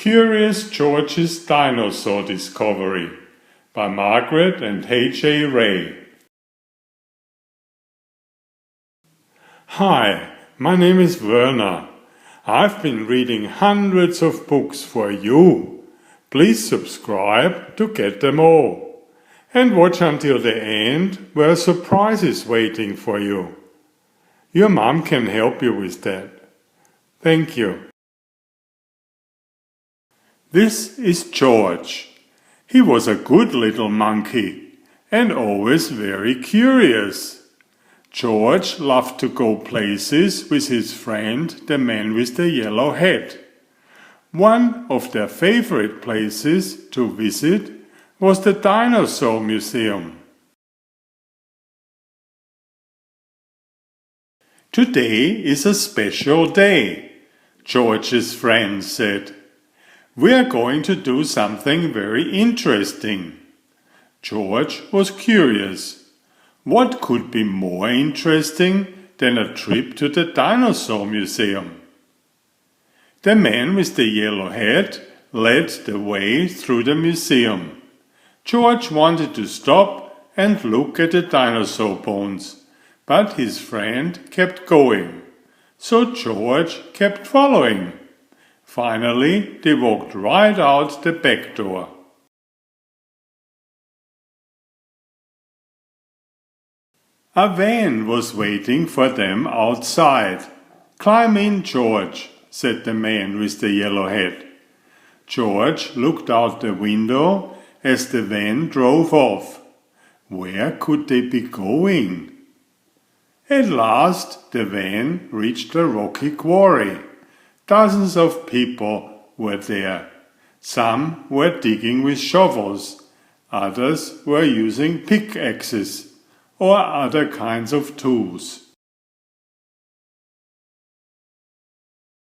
Curious George's Dinosaur Discovery by Margaret and H.A. Ray. Hi, my name is Werner. I've been reading hundreds of books for you. Please subscribe to get them all. And watch until the end, where a surprise is waiting for you. Your mom can help you with that. Thank you. This is George. He was a good little monkey and always very curious. George loved to go places with his friend, the man with the yellow hat. One of their favorite places to visit was the Dinosaur Museum. Today is a special day, George's friend said. We are going to do something very interesting. George was curious. What could be more interesting than a trip to the Dinosaur Museum? The man with the yellow hat led the way through the museum. George wanted to stop and look at the dinosaur bones, but his friend kept going, so George kept following. Finally, they walked right out the back door. A van was waiting for them outside. "Climb in, George," said the man with the yellow hat. George looked out the window as the van drove off. Where could they be going? At last, the van reached a rocky quarry. Dozens of people were there. Some were digging with shovels, others were using pickaxes or other kinds of tools.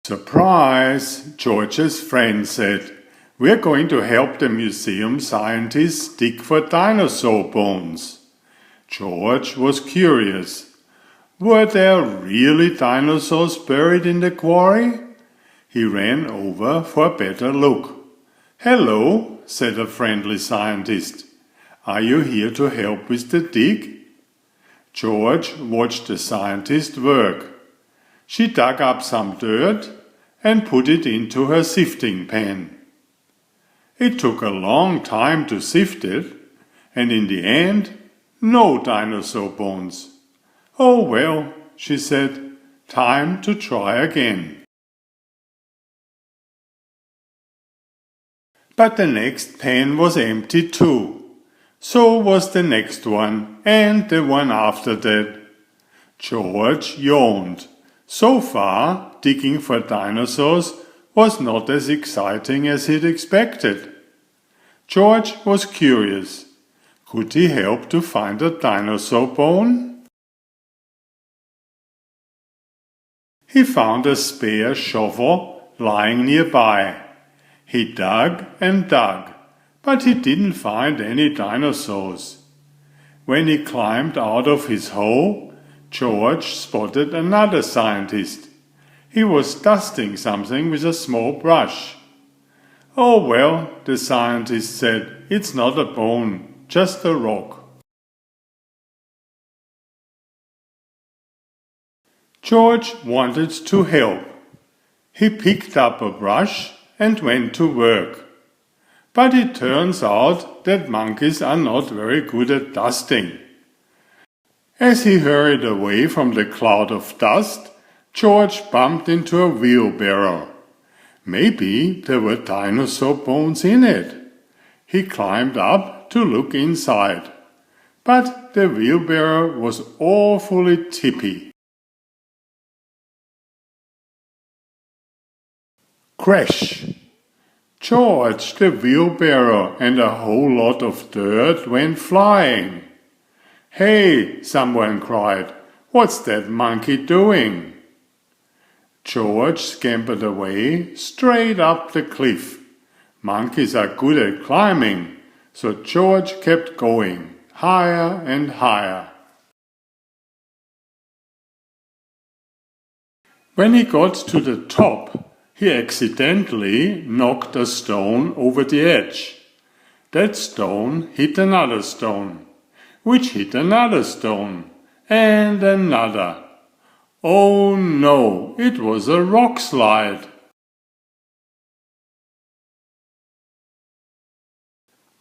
"Surprise!" George's friend said. "We're going to help the museum scientists dig for dinosaur bones." George was curious. Were there really dinosaurs buried in the quarry? He ran over for a better look. "Hello," said a friendly scientist. "Are you here to help with the dig?" George watched the scientist work. She dug up some dirt and put it into her sifting pan. It took a long time to sift it, and in the end, no dinosaur bones. "Oh well," she said, "time to try again." But the next pan was empty too. So was the next one, and the one after that. George yawned. So far, digging for dinosaurs was not as exciting as he'd expected. George was curious. Could he help to find a dinosaur bone? He found a spare shovel lying nearby. He dug and dug, but he didn't find any dinosaurs. When he climbed out of his hole, George spotted another scientist. He was dusting something with a small brush. "Oh well," the scientist said, "it's not a bone, just a rock." George wanted to help. He picked up a brush and went to work. But it turns out that monkeys are not very good at dusting. As he hurried away from the cloud of dust, George bumped into a wheelbarrow. Maybe there were dinosaur bones in it. He climbed up to look inside. But the wheelbarrow was awfully tippy. Crash! George, the wheelbarrow and a whole lot of dirt went flying. "Hey!" someone cried. "What's that monkey doing?" George scampered away straight up the cliff. Monkeys are good at climbing, so George kept going, higher and higher. When he got to the top, he accidentally knocked a stone over the edge. That stone hit another stone, which hit another stone, and another. Oh no, it was a rock slide.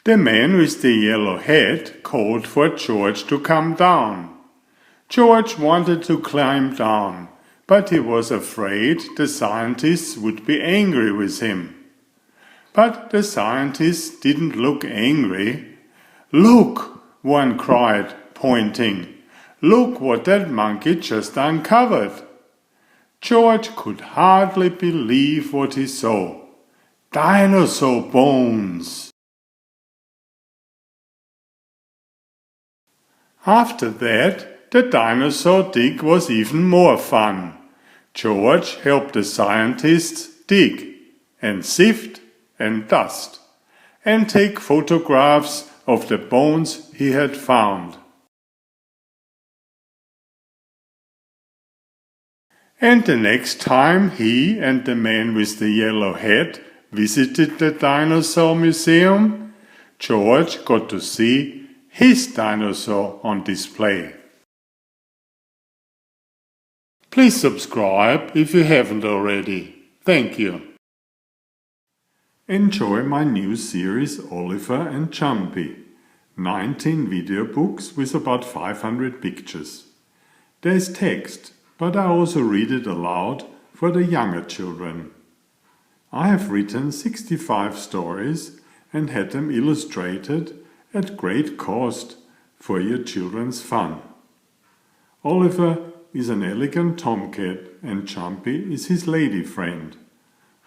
The man with the yellow hat called for George to come down. George wanted to climb down, but he was afraid the scientists would be angry with him. But the scientists didn't look angry. "Look!" one cried, pointing. "Look what that monkey just uncovered!" George could hardly believe what he saw. Dinosaur bones! After that, the dinosaur dig was even more fun. George helped the scientists dig and sift and dust and take photographs of the bones he had found. And the next time he and the man with the yellow hat visited the dinosaur museum, George got to see his dinosaur on display. Please subscribe if you haven't already. Thank you. Enjoy my new series Oliver and Jumpy. 19 video books with about 500 pictures. There's text, but I also read it aloud for the younger children. I have written 65 stories and had them illustrated at great cost for your children's fun. Oliver is an elegant tomcat and Jumpy is his lady friend.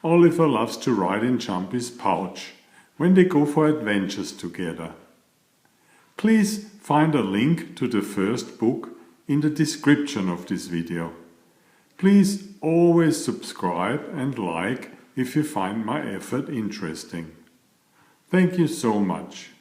Oliver loves to ride in Jumpy's pouch when they go for adventures together. Please find a link to the first book in the description of this video. Please always subscribe and like if you find my effort interesting. Thank you so much.